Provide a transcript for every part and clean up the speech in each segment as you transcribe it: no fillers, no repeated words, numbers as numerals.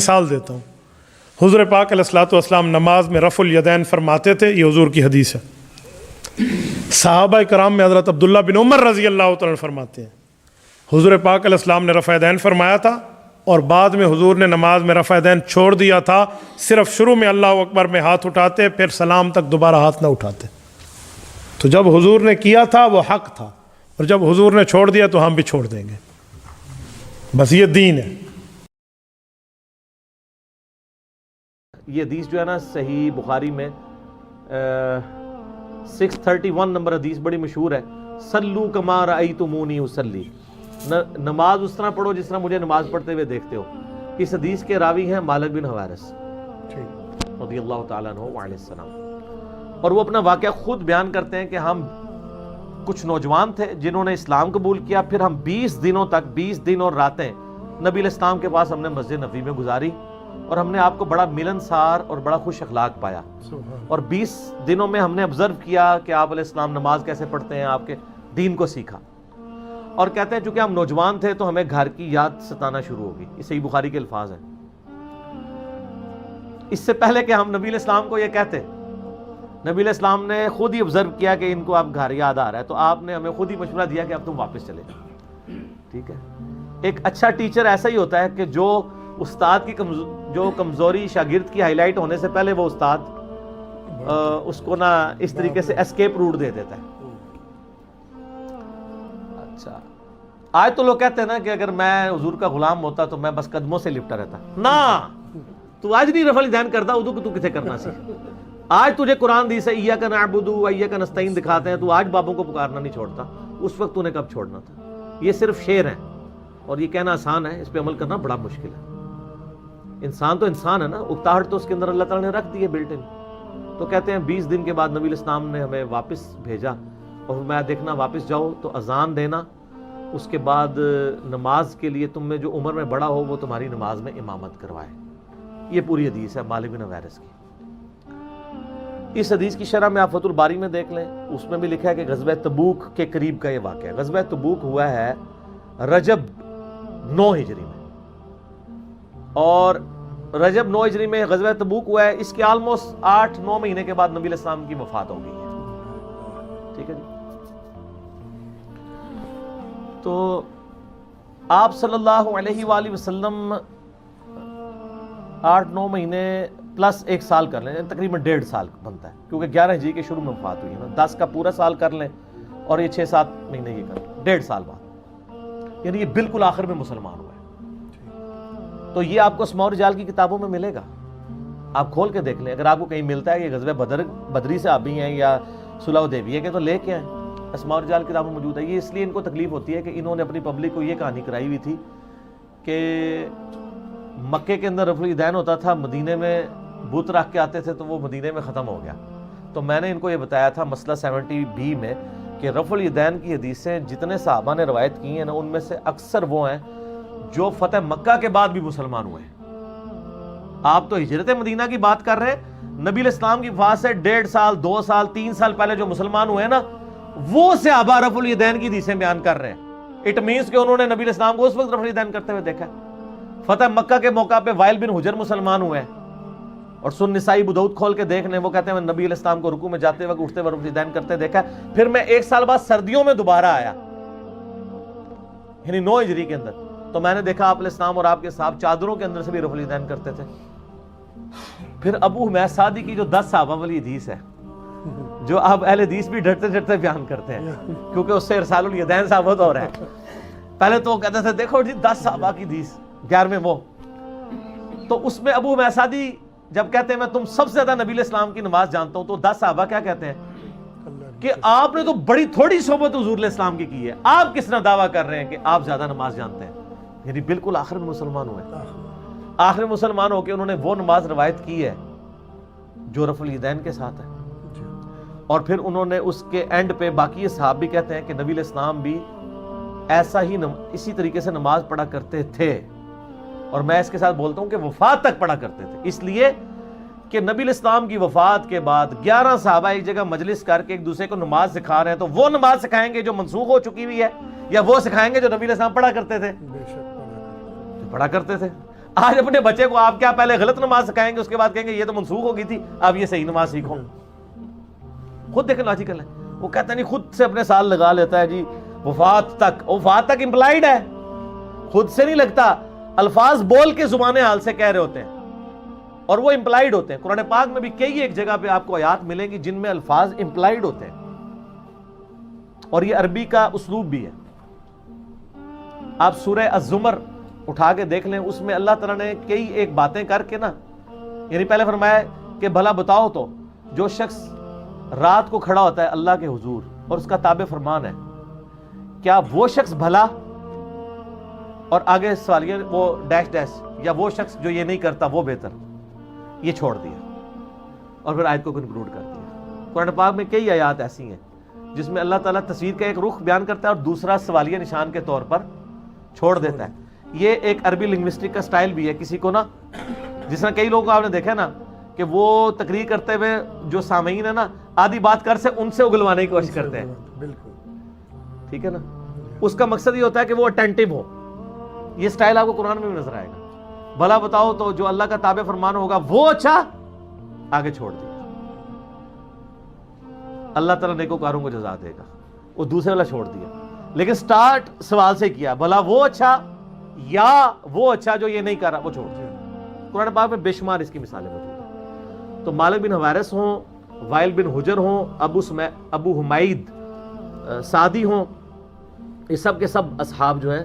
مثال دیتا ہوں. حضور پاک علیہ الصلوۃ والسلام نماز میں رفع الیدین فرماتے تھے. یہ حضور کی حدیث ہے. صحابہ کرام میں حضرت عبداللہ بن عمر رضی اللہ تعالیٰ عنہ فرماتے ہیں حضور پاک علیہ السلام نے رفع یدین فرمایا تھا اور بعد میں حضور نے نماز میں رفع یدین چھوڑ دیا تھا. صرف شروع میں اللہ اکبر میں ہاتھ اٹھاتے، پھر سلام تک دوبارہ ہاتھ نہ اٹھاتے. تو جب حضور نے کیا تھا وہ حق تھا، اور جب حضور نے چھوڑ دیا تو ہم بھی چھوڑ دیں گے. بس یہ دین ہے. یہ حدیث جو ہے نا صحیح بخاری میں 631 نمبر حدیث بڑی مشہور ہے. صلو کما رأیتمونی اصلی، نماز اس طرح پڑھو جس طرح مجھے نماز پڑھتے ہوئے دیکھتے ہو. اس حدیث کے راوی ہیں مالک بن حویرث رضی اللہ تعالیٰ عنہ وعلیہ السلام، اور وہ اپنا واقعہ خود بیان کرتے ہیں کہ ہم کچھ نوجوان تھے جنہوں نے اسلام قبول کیا. پھر ہم 20 دنوں تک 20 دن اور راتیں نبی علیہ السلام کے پاس ہم نے مسجد نبوی میں گزاری، اور ہم نے آپ کو بڑا ملنسار اور بڑا خوش اخلاق پایا. اور 20 دنوں میں ہم نے آبزرو کیا کہ آپ علیہ السلام نماز کیسے پڑھتے ہیں، آپ کے دین کو سیکھا. اور کہتے ہیں چونکہ ہم نوجوان تھے تو ہمیں گھر کی یاد ستانا شروع ہوگی. یہ صحیح بخاری کے الفاظ ہیں. اس سے پہلے کہ ہم نبی علیہ السلام کو یہ کہتے، نبی علیہ السلام نے خود ہی آبزرو کیا کہ ان کو اب گھر یاد آ رہا ہے، تو آپ نے ہمیں خود ہی مشورہ دیا کہ اب تم واپس چلے جاؤ. ٹھیک ہے. ایک اچھا ٹیچر ایسا ہی ہوتا ہے کہ جو استاد کی جو کمزوری شاگرد کی ہائی لائٹ ہونے سے پہلے وہ استاد اس کو نہ اس طریقے سے اسکیپ روٹ دے دیتا ہے. اچھا، آج تو لوگ کہتے ہیں نا کہ اگر میں حضور کا غلام ہوتا تو میں بس قدموں سے لپٹا رہتا. نہ، تو آج نہیں رفع الیدین کرتا، ادو کہ تو کتنے کرنا سی. آج تجھے قرآن دی سے ایاک نعبد و ایاک نستعین دکھاتے ہیں، تو آج بابوں کو پکارنا نہیں چھوڑتا. اس وقت تو نے کب چھوڑنا تھا؟ یہ صرف شعر ہیں اور یہ کہنا آسان ہے، اس پہ عمل کرنا بڑا مشکل ہے. انسان تو انسان ہے نا، اکتاہٹ تو اس کے اندر اللہ تعالیٰ نے رکھ دی ہے بلٹ ان. تو کہتے ہیں 20 دن کے بعد نبی علیہ السلام نے ہمیں واپس بھیجا اور میں دیکھنا واپس جاؤ تو اذان دینا، اس کے بعد نماز کے لیے تم میں جو عمر میں بڑا ہو وہ تمہاری نماز میں امامت کروائے. یہ پوری حدیث ہے مالک بن حویرث کی. اس حدیث کی شرح میں آپ فتح الباری میں دیکھ لیں، اس میں بھی لکھا ہے کہ غزوہ تبوک کے قریب کا یہ واقعہ ہے. غزوہ تبوک ہوا ہے رجب 9 ہجری میں، اور رجب 9 ہجری میں غزوہ تبوک ہوا ہے. اس کے آلموسٹ 8-9 مہینے کے بعد نبی علیہ السلام کی وفات ہو گئی ہے. ٹھیک ہے جی. تو آپ صلی اللہ علیہ وآلہ وسلم 8-9 مہینے پلس 1 سال کر لیں، تقریباً 1.5 سال بنتا ہے، کیونکہ 11 ہجری کے شروع میں وفات ہوئی ہے نا. 10 کا پورا سال کر لیں اور یہ 6-7 مہینے یہ کر لیں، 1.5 سال بعد، یعنی یہ بالکل آخر میں مسلمان ہوا ہے. تو یہ آپ کو اسماء الرجال کی کتابوں میں ملے گا، آپ کھول کے دیکھ لیں. اگر آپ کو کہیں ملتا ہے کہ غزوہ بدری سے آپ بھی ہیں یا صلح حدیبیہ کے، تو لے کے آئیں. اسماء الرجال کتابوں موجود ہے. یہ اس لیے ان کو تکلیف ہوتی ہے کہ انہوں نے اپنی پبلک کو یہ کہانی کرائی ہوئی تھی کہ مکے کے اندر رفع الیدین ہوتا تھا، مدینے میں بت رکھ کے آتے تھے تو وہ مدینے میں ختم ہو گیا. تو میں نے ان کو یہ بتایا تھا مسئلہ 70B میں کہ رفع الیدین کی حدیثیں جتنے صحابہ نے روایت کی ہیں نا، ان میں سے اکثر وہ ہیں جو فتح مکہ کے بعد بھی مسلمان ہوئے ہیں. آپ تو ہجرت مدینہ کی بات کر رہے ہیں، نبی علیہ السلام کی وفات سے 1.5 سال 2 سال 3 سال پہلے جو مسلمان ہوئے ہیں نا، وہ صحابہ رفع الیدین کی حدیثیں بیان کر رہے ہیں. اٹ مینس کہ انہوں نے نبی علیہ السلام کو اس وقت رفع الیدین کرتے ہوئے دیکھا. فتح مکہ کے موقع پہ وائل بن حجر مسلمان ہوئے ہیں، اور سن نسائی ابو داؤد کھول کے دیکھ لیں، وہ کہتے ہیں میں نبی علیہ السلام کو رکوع میں جاتے وقت اٹھتے وقت رفع الیدین کرتے دیکھا. پھر میں 1 سال بعد سردیوں میں دوبارہ آیا، یعنی 9 ہجری کے اندر، تو میں نے دیکھا آپ علیہ السلام اور آپ کے صحابہ چادروں کے اندر سے بھی رفع الیدین کرتے تھے. پھر ابو حمید سعدی کی جو 10 صحابہ والی حدیث ہے، جو اب اہل حدیث بھی ڈرتے ڈرتے بیان کرتے ہیں کیونکہ اس سے ارسال الیدین ثابت ہو رہا ہے. پہلے تو وہ کہتے تھے دیکھو جی 10 صحابہ کی حدیث 11ویں وہ، تو اس میں ابو حمید سعدی جب کہتے ہیں میں تم سب سے زیادہ نبی علیہ السلام کی نماز جانتا ہوں، تو 10 صحابہ کیا کہتے ہیں کہ آپ نے تو بڑی تھوڑی صحبت حضور علیہ السلام کی ہے، آپ کس طرح دعویٰ کر رہے ہیں کہ آپ زیادہ نماز جانتے ہیں. یعنی بالکل آخر میں مسلمان ہوئے، آخر میں مسلمان ہو کے انہوں نے وہ نماز روایت کی ہے جو رفع الیدین کے ساتھ ہے. اور پھر انہوں نے اس کے اینڈ پہ باقی صحابہ بھی کہتے ہیں کہ نبی علیہ السلام بھی ایسا ہی اسی طریقے سے نماز پڑھا کرتے تھے، اور میں اس کے ساتھ بولتا ہوں کہ وفات تک پڑھا کرتے تھے. اس لیے کہ نبی علیہ السلام کی وفات کے بعد 11 صحابہ ایک جگہ مجلس کر کے ایک دوسرے کو نماز سکھا رہے ہیں، تو وہ نماز سکھائیں گے جو منسوخ ہو چکی ہوئی ہے، یا وہ سکھائیں گے جو نبی علیہ السلام پڑھا کرتے تھے؟ پڑھا کرتے تھے. آج اپنے بچے کو آپ کیا پہلے غلط نماز سکھائیں گے، اس کے بعد کہیں گے یہ تو منسوخ ہو گئی تھی، اب یہ صحیح نماز سیکھو. خود دیکھیں لاجیکل ہے. وہ کہتا نہیں خود سے اپنے سال لگا لیتا ہے جی وفات تک امپلائڈ ہے، خود سے نہیں لگتا. الفاظ بول کے زبان حال سے کہہ رہے ہوتے ہیں اور وہ امپلائڈ ہوتے ہیں. قرآن پاک میں بھی کئی ایک جگہ پہ آپ کو آیات ملیں گی جن میں الفاظ امپلائڈ ہوتے ہیں، اور یہ عربی کا اسلوب بھی ہے. آپ سورہ الزمر اٹھا کے دیکھ لیں، اس میں اللہ تعالیٰ نے کئی ایک باتیں کر کے نا، یعنی پہلے فرمایا کہ بھلا بتاؤ تو جو شخص رات کو کھڑا ہوتا ہے اللہ کے حضور اور اس کا تابع فرمان ہے، کیا وہ شخص بھلا، اور آگے سوالیہ وہ ڈیش ڈیش، یا وہ شخص جو یہ نہیں کرتا وہ بہتر. یہ چھوڑ دیا اور پھر آیت کو کنکلوڈ کر دیا. قرآن پاک میں کئی آیات ایسی ہیں جس میں اللہ تعالیٰ تصویر کا ایک رخ بیان کرتا ہے اور دوسرا سوالیہ نشان کے طور پر چھوڑ دیتا ہے. یہ ایک عربی لنگوسٹک کا سٹائل بھی ہے. کسی کو نا، جس طرح کئی لوگوں کو آپ نے دیکھا نا کہ وہ تقریر کرتے ہوئے جو سامعین ہے نا آدھی بات کر سے ان سے اگلوانے کی کوشش کرتے ہیں. بالکل ٹھیک ہے نا. اس کا مقصد یہ ہوتا ہے کہ وہ اٹینٹو ہو. یہ سٹائل آپ کو قرآن میں بھی نظر آئے گا. بھلا بتاؤ تو جو اللہ کا تابع فرمان ہوگا وہ اچھا، آگے چھوڑ دیا. اللہ تعالیٰ نیکوکاروں کو جزا دے گا. وہ دوسرے والا چھوڑ دیا، لیکن سٹارٹ سوال سے کیا، بھلا وہ اچھا یا وہ اچھا جو یہ نہیں کر رہا وہ چھوڑ دیا. قرآن پاک میں بے شمار اس کی مثالیں موجود ہیں. تو مالک بن حویرث ہوں، وائل بن حجر ہوں، ابو حمید سعدی ہوں، یہ سب کے سب اصحاب جو ہیں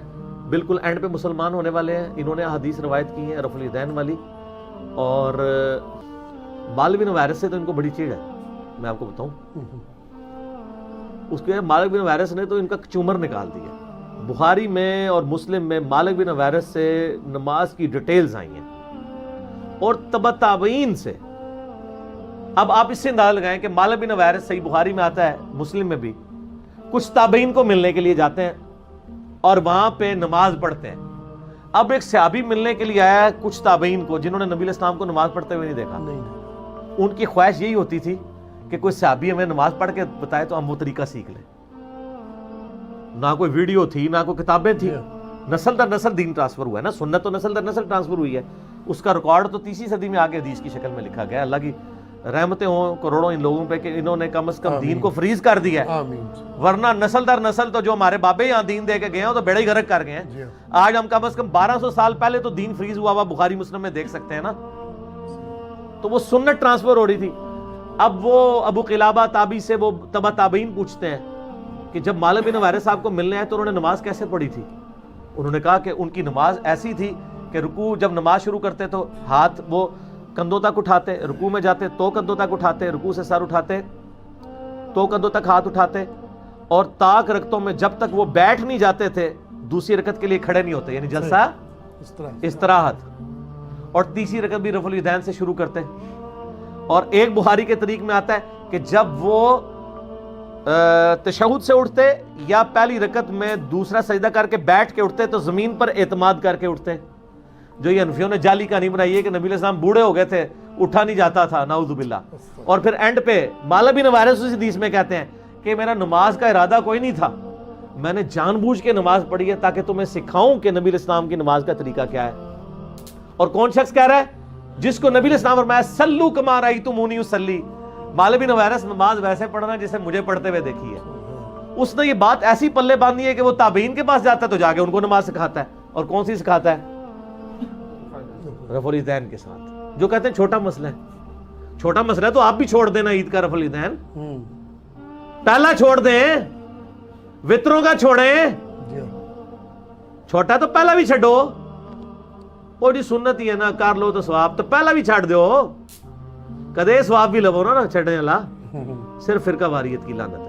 بالکل اینڈ پہ مسلمان ہونے والے ہیں. انہوں نے حدیث روایت کی ہیں رفع الیدین والی. اور مالک بن حویرث سے تو ان کو بڑی چیڑ ہے، میں آپ کو بتاؤں. اس کے مالک بن حویرث نے تو ان کا چومر نکال دیا. بخاری میں اور مسلم میں مالک بن حویرث سے نماز کی ڈیٹیلز آئی ہیں اور تبع تابعین سے. اب آپ اس سے اندازہ لگائیں کہ مالک بن حویرث صحیح بخاری میں آتا ہے، مسلم میں بھی، کچھ تابعین کو ملنے کے لیے جاتے ہیں اور وہاں پہ نماز پڑھتے ہیں. اب ایک صحابی ملنے کے لیے آیا ہے کچھ تابعین کو جنہوں نے نبی علیہ السلام کو نماز پڑھتے ہوئے نہیں دیکھا. ان کی خواہش یہی ہوتی تھی کہ کوئی صحابی ہمیں نماز پڑھ کے بتائے تو ہم وہ طریقہ سیکھ لیں. نہ کوئی ویڈیو تھی، نہ کوئی کتابیں تھی. نسل در نسل دین ٹرانسفر ہوا ہے نا، سنت تو نسل در نسل ٹرانسفر ہوئی ہے. اس کا ریکارڈ تو 30 صدی میں آگے حدیث کی شکل میں لکھا گیا. اللہ کی رحمتیں ہوں کروڑوں ان لوگوں پہ کہ انہوں نے کم از کم دین کو فریز کر دیا ہے. ورنہ نسل در نسل تو جو ہمارے بابے یہاں دین دے کے گئے ہیں تو بیڑا ہی غرق کر گئے ہیں. آج ہم کم از کم 1200 سال پہلے تو دین فریز ہوا ہوا بخاری مسلم میں دیکھ سکتے ہیں نا. تو وہ سنت ٹرانسفر ہو رہی تھی. اب وہ ابو قلابہ تابعی سے وہ تبع تابعین پوچھتے ہیں کہ جب مالک بن حویرث صاحب کو ملنے آئے تو انہوں نے نماز کیسے پڑھی تھی؟ انہوں نے کہا کہ ان کی نماز ایسی تھی کہ رکوع جب نماز شروع کرتے تو ہاتھ وہ کندھوں تک اٹھاتے، رکوع میں جاتے تو کندھوں تک اٹھاتے، رکوع سے سر اٹھاتے تو کندھوں تک ہاتھ اٹھاتے، اور طاق رکعتوں میں جب تک وہ بیٹھ نہیں جاتے تھے دوسری رکعت کے لیے کھڑے نہیں ہوتے، یعنی جلسہ استراحت. اور تیسری رکعت بھی رفع الیدین سے شروع کرتے. اور ایک بخاری کے طریق میں آتا ہے کہ جب وہ تشہد سے اٹھتے یا پہلی رکعت میں دوسرا سجدہ کر کے بیٹھ کے اٹھتے تو زمین پر اعتماد کر کے اٹھتے. جو یہ حنفیوں نے جعلی کہانی بنائی ہے کہ نبی علیہ السلام بوڑھے ہو گئے تھے، اٹھا نہیں جاتا تھا، نعوذ باللہ. اور پھر اینڈ پہ مالک بن حویرث اس حدیث میں کہتے ہیں کہ میرا نماز کا ارادہ کوئی نہیں تھا، میں نے جان بوجھ کے نماز پڑھی ہے تاکہ تمہیں سکھاؤں کہ نبی علیہ السلام کی نماز کا طریقہ کیا ہے. اور کون شخص کہہ رہا ہے؟ جس کو نبی علیہ السلام فرمایا سلو کما رأیتمونی اصلی. مالک بن حویرث نماز ویسے پڑھنا جسے مجھے پڑھتے ہوئے دیکھی ہے. اس نے یہ بات ایسی پلے باندھی ہے کہ وہ تابعین کے پاس جاتا ہے تو جا کے ان کو نماز سکھاتا ہے. اور کون سی سکھاتا ہے؟ رفع الیدین کے ساتھ. جو کہتے ہیں چھوٹا مسئلہ ہے، چھوٹا مسئلہ ہے تو آپ بھی چھوڑ دینا عید کا رفع الیدین. پہلا چھوڑ دیں، وطروں کا چھوڑیں. چھوٹا تو پہلا بھی چھڈو. وہ جی سنت ہی ہے نا، کر لو تو ثواب، تو پہلا بھی چھڈ دیو، کدے ثواب بھی لو نا چھڈنے والا. صرف فرقہ واریت کی لعنت.